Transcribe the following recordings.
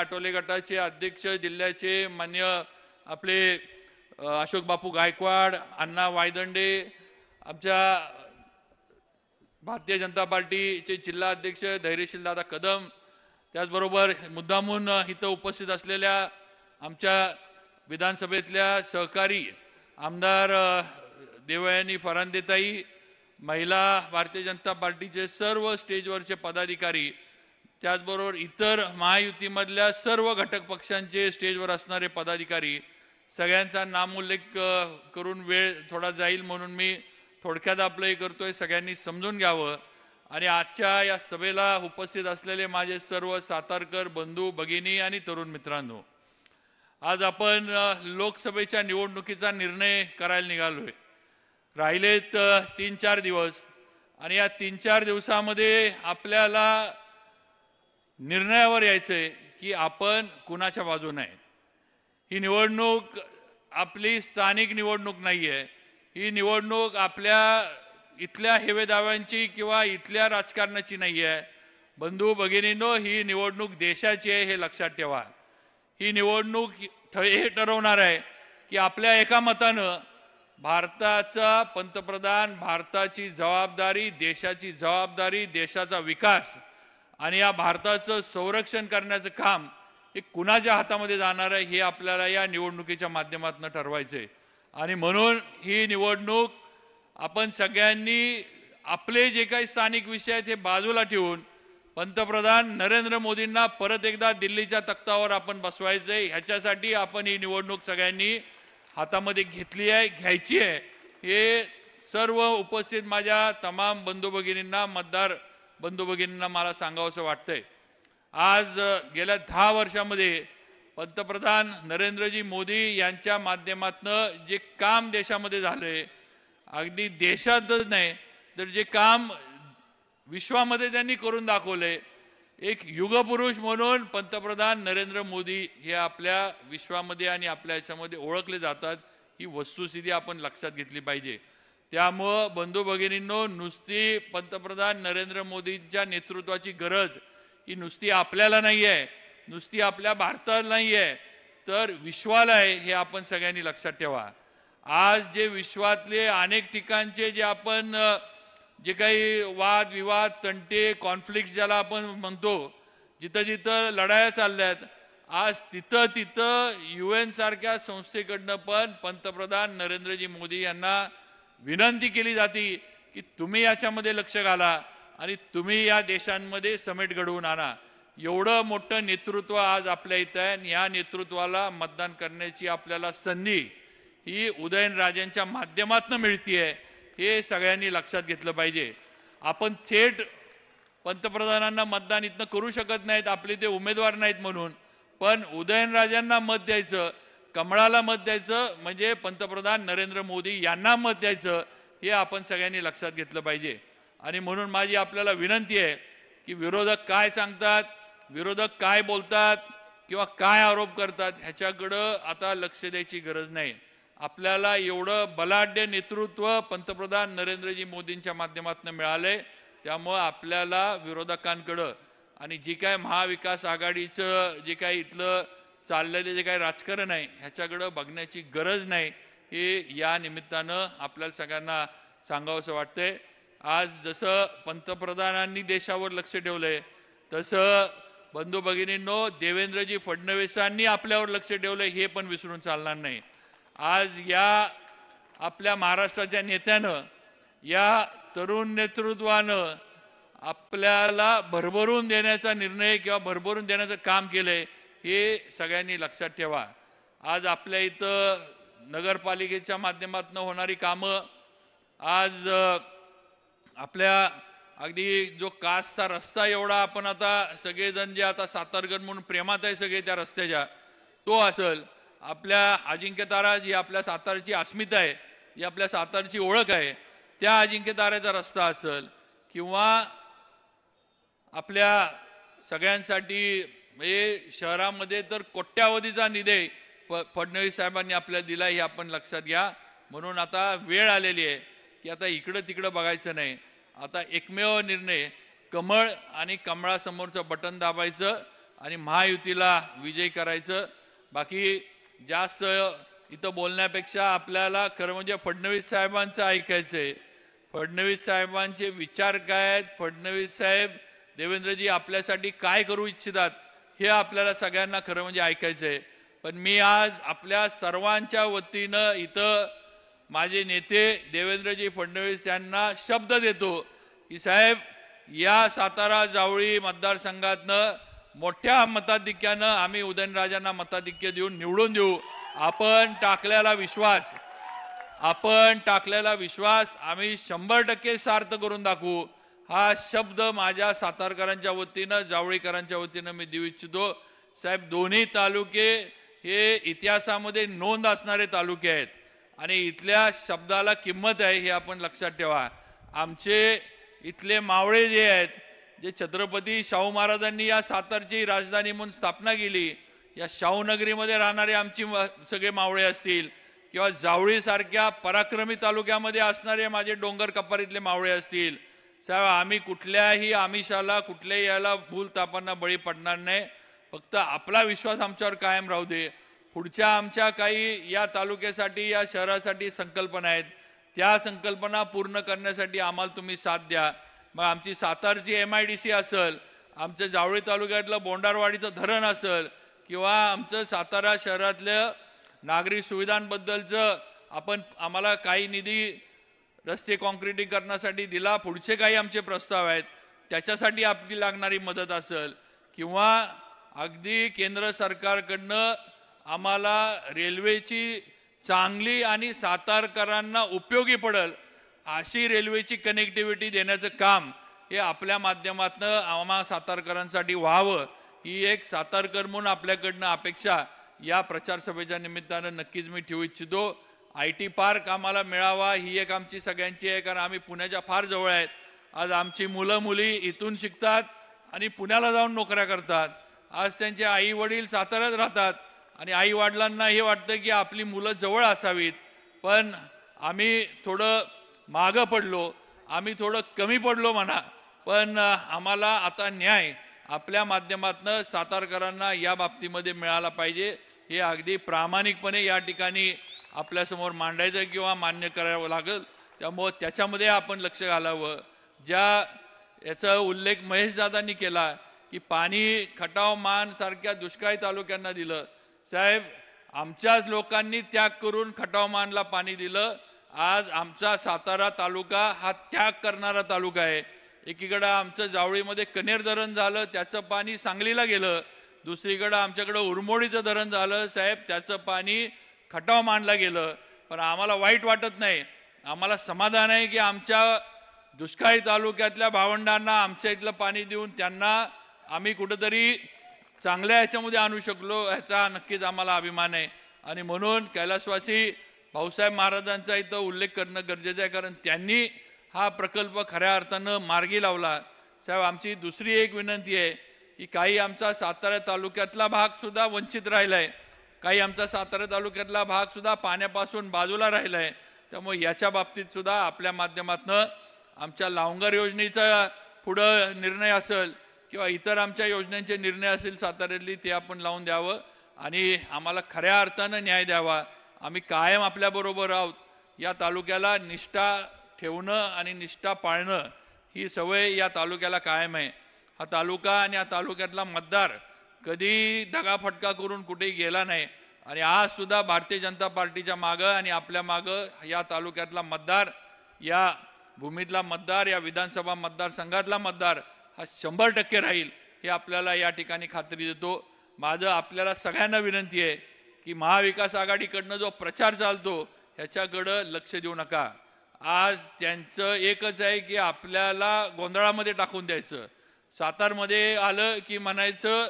आठवले गटाचे अध्यक्ष जिल्ह्याचे मान्य आपले अशोक बापू गायकवाड, अण्णा वायदंडे, आमच्या भारतीय जनता पार्टीचे जिल्हा अध्यक्ष धैर्यशील दादा कदम, त्याचबरोबर मुद्दामून इथं उपस्थित असलेल्या आमच्या विधानसभेतल्या सहकारी आमदार देवयानी फरांदेताई, महिला भारतीय जनता पार्टीचे सर्व स्टेजवरचे पदाधिकारी, त्याचबरोबर इतर महायुतीमधल्या सर्व घटक पक्षांचे स्टेजवर असणारे पदाधिकारी, सगळ्यांचा नामोल्लेख करून वेळ थोडा जाईल म्हणून मी थोडक्यात आपलं हे करतोय. सगळ्यांनी समजून घ्यावं. आणि आजच्या या सभेला उपस्थित असलेले माझे सर्व सातारकर बंधू भगिनी आणि तरुण मित्रांनो, आज आपण लोकसभेच्या निवडणुकीचा निर्णय करायला निघालोय. राहिलेत 3-4 दिवस आणि या 3-4 दिवसामध्ये आपल्याला निर्णयावर यायचंय की आपण कुणाच्या बाजूने आहे. ही निवडणूक आपली स्थानिक निवडणूक नाहीये. ही निवडणूक आपल्या इथल्या हेवेदाव्यांची किंवा इथल्या राजकारणाची नाही आहे. बंधू भगिनींनो, ही निवडणूक देशाची आहे, हे लक्षात ठेवा. ही निवडणूक हे ठरवणार आहे की आपल्या एका मतानं भारताचा पंतप्रधान, भारताची जबाबदारी, देशाची जबाबदारी, देशाचा विकास आणि या भारताचं संरक्षण करण्याचं काम हे कुणाच्या हातामध्ये जाणार आहे हे आपल्याला या निवडणुकीच्या माध्यमातून ठरवायचंय. आणि म्हणून ही निवडणूक आपण सगळ्यांनी आपले जे काही स्थानिक विषय आहेत हे बाजूला ठेवून पंतप्रधान नरेंद्र मोदींना परत एकदा दिल्लीच्या तख्तावर आपण बसवायचंय. ह्याच्यासाठी आपण ही निवडणूक सगळ्यांनी हातामध्ये घेतली आहे, घ्यायची आहे. हे सर्व उपस्थित माझ्या तमाम बंधू भगिनींना, मतदार बंधू भगिनींना मला सांगावंसं वाटतंय. आज गेल्या 10 वर्षामध्ये पंतप्रधान नरेंद्रजी मोदी यांच्या माध्यमातून जे काम देशामध्ये झालंय, अगदी देशातच नाही तर जे काम विश्वामध्ये त्यांनी करून दाखवले, एक युगपुरुष म्हणून पंतप्रधान नरेंद्र मोदी हे आपल्या विश्वामध्ये आणि आपल्या याच्यामध्ये ओळखले जातात. ही वस्तुस्थिती आपण लक्षात घेतली पाहिजे. त्यामुळं बंधू भगिनींनो, नुसती पंतप्रधान नरेंद्र मोदींच्या नेतृत्वाची गरज ही नुसती आपल्याला नाही आहे, नुसती आपल्या भारताला नाही आहे, तर विश्वाला आहे. हे आपण सगळ्यांनी लक्षात ठेवा. आज जे विश्वातले अनेक ठिकाणचे जे आपण जे काही वाद विवाद, तंटे, कॉन्फ्लिक्ट ज्याला आपण म्हणतो, जिथं जिथं लढाया चालल्यात, आज तिथं UN सारख्या संस्थेकडनं पण पंतप्रधान नरेंद्रजी मोदी यांना विनंती केली जाते की तुम्ही याच्यामध्ये लक्ष घाला आणि तुम्ही या देशांमध्ये समेट घडवून आणा. एवढं मोठं नेतृत्व आज आपल्या इथं आहे आणि या नेतृत्वाला मतदान करण्याची आपल्याला संधी ही उदयनराजेंच्या माध्यमातून मिळतीये. हे सगळ्यांनी लक्षात घेतलं पाहिजे. आपण थेट पंतप्रधानांना मतदान इथनं करू शकत नाहीत, आपले ते उमेदवार नाहीत म्हणून, पण उदयनराजेंना मत द्यायचं, कमळाला मत द्यायचं म्हणजे पंतप्रधान नरेंद्र मोदी यांना मत द्यायचं, हे आपण सगळ्यांनी लक्षात घेतलं पाहिजे. आणि म्हणून माझी आपल्याला विनंती आहे की विरोधक काय सांगतात, विरोधक काय बोलतात किंवा काय आरोप करतात, ह्याच्याकडं आता लक्ष द्यायची गरज नाही. आपल्याला एवढं बलाढ्य नेतृत्व पंतप्रधान नरेंद्रजी मोदींच्या माध्यमातून मिळालंय. त्यामुळं आपल्याला विरोधकांकडं आणि जी काय महाविकास आघाडीचं जे काही इथलं चाललेलं जे काही राजकारण आहे ह्याच्याकडं बघण्याची गरज नाही, हे या निमित्तानं आपल्याला सगळ्यांना सांगावंसं वाटतंय. आज जसं पंतप्रधानांनी देशावर लक्ष ठेवलंय, तसं बंधू भगिनींनो, देवेंद्रजी फडणवीसांनी आपल्यावर लक्ष ठेवलंय, हे पण विसरून चालणार नाही. आज या आपल्या महाराष्ट्राच्या नेत्यानं, या तरुण नेतृत्वानं आपल्याला भरभरून देण्याचा निर्णय किंवा भरभरून देण्याचं काम केलंय, हे सगळ्यांनी लक्षात ठेवा. आज आपल्या इथं नगरपालिकेच्या माध्यमातून होणारी कामं, आज आपल्या अगदी जो कासचा रस्ता एवढा आपण आता सगळेजण जे आता सातारकर म्हणून प्रेमात आहे सगळे त्या रस्त्याच्या, तो असेल. आपल्या अजिंक्यतारा जी आपल्या सातारची अस्मिता आहे, जी आपल्या सातारची ओळख आहे, त्या अजिंक्यताऱ्याचा रस्ता असेल, किंवा आपल्या सगळ्यांसाठी म्हणजे शहरामध्ये तर कोट्यावधीचा निधी फडणवीस साहेबांनी आपल्याला दिला, हे आपण लक्षात घ्या. म्हणून आता वेळ आलेली आहे की आता इकडं तिकडं बघायचं नाही. आता एकमेव निर्णय, कमळ आणि कमळासमोरचं बटन दाबायचं आणि महायुतीला विजयी करायचं. बाकी जास्त इथं बोलण्यापेक्षा आपल्याला खरं म्हणजे फडणवीस साहेबांचं ऐकायचं आहे. फडणवीस साहेबांचे विचार काय आहेत, फडणवीस साहेब देवेंद्रजी आपल्यासाठी काय करू इच्छितात हे आपल्याला सगळ्यांना खरं म्हणजे ऐकायचं आहे. पण मी आज आपल्या सर्वांच्या वतीनं इथं माझे नेते देवेंद्रजी फडणवीस यांना शब्द देतो की साहेब, या सातारा जावळी मतदारसंघातनं मोठ्या मताधिक्यानं आम्ही उदयनराजांना मताधिक्य देऊन निवडून देऊ. आपण टाकलेला विश्वास आम्ही 100% सार्थ करून दाखवू. हा शब्द माझ्या सातारकरांच्या वतीनं, जावळीकरांच्या वतीनं मी देऊ इच्छितो. साहेब, दोन्ही तालुके हे इतिहासामध्ये नोंद असणारे तालुके आहेत आणि इथल्या शब्दाला किंमत आहे हे आपण लक्षात ठेवा. आमचे इथले मावळे जे आहेत, जे छत्रपती शाहू महाराजांनी या सातारची राजधानी म्हणून स्थापना केली, या शाहूनगरीमध्ये राहणारे आमची सगळे मावळे असतील किंवा जावळीसारख्या पराक्रमी तालुक्यामध्ये असणारे माझे डोंगर कपारीतले मावळे असतील, साहेब आम्ही कुठल्याही आमिषाला, कुठल्याही याला भूलतापांना बळी पडणार नाही. फक्त आपला विश्वास आमच्यावर कायम राहू दे. पुढच्या आमच्या काही या तालुक्यासाठी, या शहरासाठी संकल्पना आहेत, त्या संकल्पना पूर्ण करण्यासाठी आम्हाला तुम्ही साथ द्या. मग आमची सातारची MIDC असेल, आमचं जावळी तालुक्यातलं बोंडारवाडीचं धरण असेल किंवा आमचं सातारा शहरातल्या नागरी सुविधांबद्दलचं आम्हाला काही निधी रस्ते काँक्रिटीकरणासाठी दिला, पुढचे काही आमचे प्रस्ताव आहेत त्याच्यासाठी आपली लागणारी मदत असेल किंवा अगदी केंद्र सरकारकडनं आम्हाला रेल्वेची चांगली आणि सातारकरांना उपयोगी पडेल अशी रेल्वेची कनेक्टिव्हिटी देण्याचं काम हे आपल्या माध्यमातून आम्हा सातारकरांसाठी व्हावं, ही एक सातारकर म्हणून आपल्याकडनं अपेक्षा या प्रचार सभेच्या निमित्तानं नक्कीच मी ठेवू इच्छितो. IT पार्क आम्हाला मिळावा ही एक आमची सगळ्यांची आहे, कारण आम्ही पुण्याच्या फार जवळ आहेत. आज आमची मुलं मुली इथून शिकतात आणि पुण्याला जाऊन नोकऱ्या करतात. आज त्यांचे आई वडील साताऱ्यात राहतात आणि आई वडिलांना हे वाटतं की आपली मुलं जवळ असावीत. पण आम्ही थोडं मागं पडलो, आम्ही थोडं कमी पडलो म्हणा, पण आम्हाला आता न्याय आपल्या माध्यमातून सातारकरांना या बाबतीमध्ये मिळाला पाहिजे. हे अगदी प्रामाणिकपणे या ठिकाणी आपल्यासमोर मांडायचं किंवा मान्य करावं लागेल. त्यामुळं त्याच्यामध्ये आपण लक्ष घालावं. याचा उल्लेख महेशदादांनी केला की पाणी खटाव मान सारख्या दुष्काळी तालुक्यांना दिलं. साहेब, आमच्याच लोकांनी त्याग करून खटाव मानला पाणी दिलं. आज आमचा सातारा तालुका हा त्याग करणारा तालुका आहे. एकीकडं आमचं जावळीमध्ये कनेर धरण झालं, त्याचं पाणी सांगलीला गेलं. दुसरीकडं आमच्याकडं उरमोडीचं धरण झालं, साहेब त्याचं पाणी खटाव मानला गेलं. पण आम्हाला वाईट वाटत नाही, आम्हाला समाधान आहे की आमच्या दुष्काळी तालुक्यातल्या भावंडांना आमच्या इथलं पाणी देऊन त्यांना आम्ही कुठंतरी चांगल्या ह्याच्यामध्ये आणू शकलो, ह्याचा नक्कीच आम्हाला अभिमान आहे. आणि म्हणून कैलासवासी भाऊसाहेब महाराजांचा इथं उल्लेख करणं गरजेचं आहे, कारण त्यांनी हा प्रकल्प खऱ्या अर्थानं मार्गी लावला. साहेब, आमची दुसरी एक विनंती आहे की काही आमचा सातारा तालुक्यातला भागसुद्धा वंचित राहिला आहे, काही आमचा सातारा तालुक्यातला भागसुद्धा पाण्यापासून बाजूला राहिला आहे. त्यामुळे याच्या बाबतीत सुद्धा आपल्या माध्यमातून आमच्या लावंगर योजनेचा पुढं निर्णय असेल किंवा इतर आमच्या योजनांचे निर्णय असेल साताऱ्यातली, ते आपण लावून द्यावं आणि आम्हाला खऱ्या अर्थानं न्याय द्यावा. आम्ही कायम आपल्याबरोबर आहोत. या तालुक्याला निष्ठा ठेवणं आणि निष्ठा पाळणं ही सवय या तालुक्याला कायम आहे. हा तालुका आणि या तालुक्यातला मतदार कधी दगाफटका करून कुठेही गेला नाही आणि आज सुद्धा भारतीय जनता पार्टीच्या मागं आणि आपल्या मागं या तालुक्यातला मतदार, या भूमीतला मतदार, या विधानसभा मतदारसंघातला मतदार हा 100% राहील, हे आपल्याला या ठिकाणी खात्री देतो. माझं आपल्याला सगळ्यांना विनंती आहे की महाविकास आघाडीकडनं जो प्रचार चालतो ह्याच्याकडं लक्ष देऊ नका. आज त्यांचं एकच आहे की आपल्याला गोंधळामध्ये टाकून द्यायचं. सातारमध्ये आलं की म्हणायचं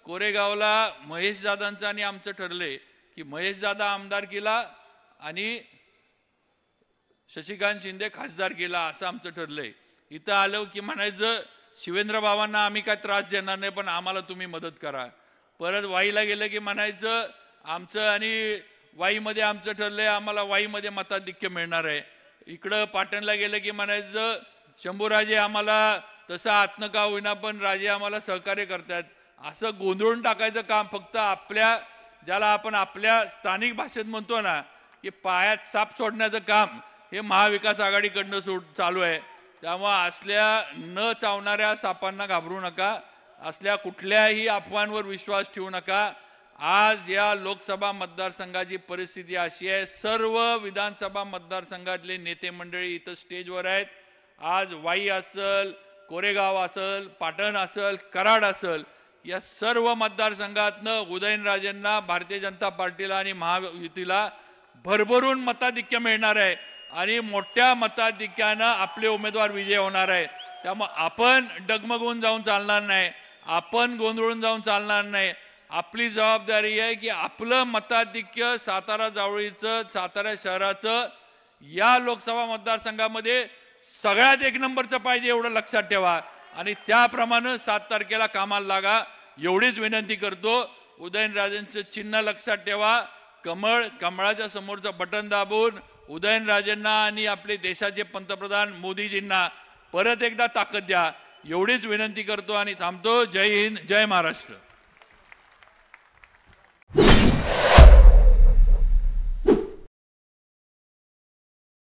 कोरेगावला महेशदादांचं आणि आमचं ठरलंय की महेशदादा आमदारकीला आणि शशिकांत शिंदे खासदारकीला, असं आमचं ठरलंय. इथं आलं की म्हणायचं शिवेंद्र बाबांना आम्ही काय त्रास देणार नाही, पण आम्हाला तुम्ही मदत करा. परत वाईला गेलं की म्हणायचं आमचं आणि वाईमध्ये आमचं ठरलंय, आम्हाला वाईमध्ये मताधिक्य मिळणार आहे. इकडं पाटणला गेलं की म्हणायचं शंभूराजे आम्हाला तसं आत्मका होईना पण राजे आम्हाला सहकार्य करतात. असं गोंधळून टाकायचं काम फक्त आपल्या ज्याला आपण आपल्या स्थानिक भाषेत म्हणतो ना की पायात साप सोडण्याचं काम हे महाविकास आघाडीकडनं चालू आहे. त्यामुळे असल्या न चावणाऱ्या सापांना घाबरू नका, असल्या कुठल्याही अफवांवर विश्वास ठेवू नका. आज या लोकसभा मतदारसंघाची परिस्थिती अशी आहे, सर्व विधानसभा मतदारसंघातले नेते मंडळी इथं स्टेजवर आहेत. आज वाई असेल, कोरेगाव असेल, पाटण असेल, कराड असेल, या सर्व मतदारसंघातनं उदयनराजेंना, भारतीय जनता पार्टीला आणि महायुतीला भरभरून मताधिक्य मिळणार आहे आणि मोठ्या मताधिक्यानं आपले उमेदवार विजय होणार आहे. त्यामुळे आपण डगमगून जाऊन चालणार नाही, आपण गोंधळून जाऊन चालणार नाही. आपली जबाबदारी आहे की आपलं मताधिक्य सातारा जावळीचं, सातारा शहराचं या लोकसभा मतदारसंघामध्ये सगळ्यात एक नंबरचं पाहिजे, एवढं लक्षात ठेवा आणि त्याप्रमाणे 7 तारखेला कामाला लागा एवढीच विनंती करतो. उदयनराजेंचं चिन्ह लक्षात ठेवा, कमळ, कमळाच्या समोरचं बटन दाबून उदयनराजेंना आणि आपले देशाचे पंतप्रधान मोदीजींना परत एकदा ताकद द्या एवढीच विनंती करतो आणि थांबतो. जय हिंद, जय महाराष्ट्र.